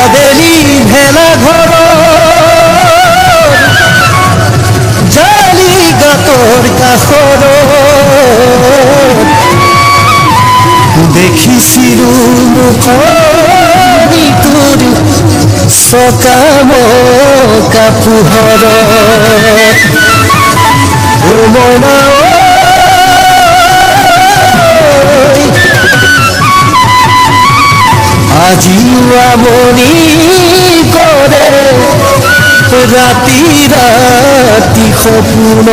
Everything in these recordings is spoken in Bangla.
আবেলি ভেলা ঘর জালি গাতর কাছর দেখিছিলো মুখনি তোর সকাম কাপুহর মনা আজিও আমনি করে রাতি রাতি সপোন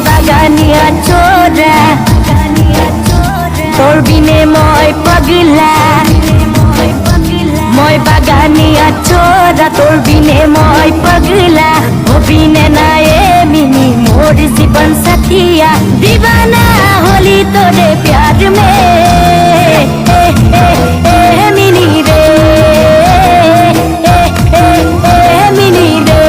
বাগানিয়া চোরা তোর বিনে মই পাগলা মই বাগানিয়া চোরা তোর বিনে মই পাগলা হবিনে না এ মিনি মোর জীবন সাথিয়া দিবানা হলি তোরে প্যার মে মিনি রে মিনি রে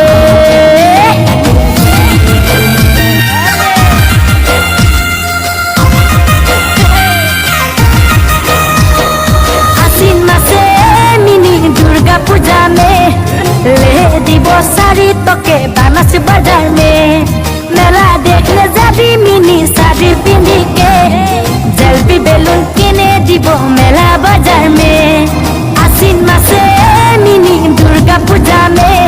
पूजा में ले दिवो सारी तोके बानस बाजार में मेला देखने जाबी मिनी साड़ी पिंदी के जल्दी बेलून किने दिवो मेला बाजार में आसिन मासे मिनी दुर्गा पूजा में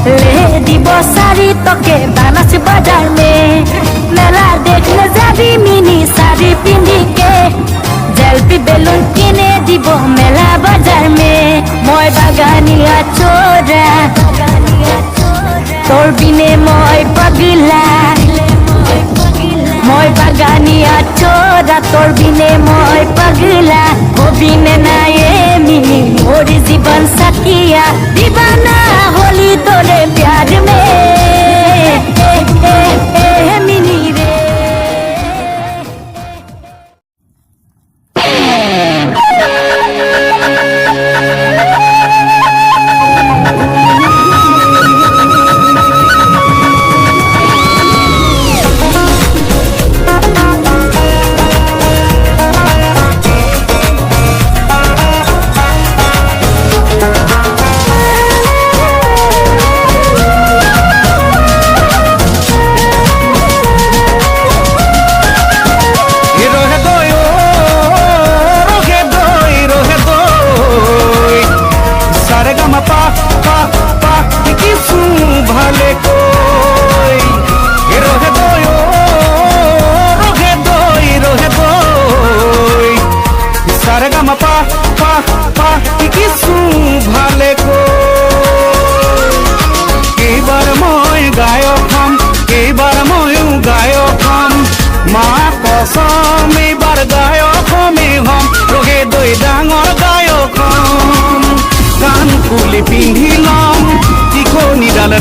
ले दिवो सारी तोके बानस बाजार में मेला देखने जाबी मिनी साड़ी पिंदी के जल्दी बेलून किने दिवो मेला बाजार में মই বাগানিয়া চোরা তোর বিনে মই পাগলা মই বাগানিয়া চোরা তোর বিনে মই পাগলা হবিনে না এ মিনি মোর জীবন সাথিয়া দিবানা হলি তোরে প্যার মে মিনি রে পিন্ধিলাম তীখনি ডাল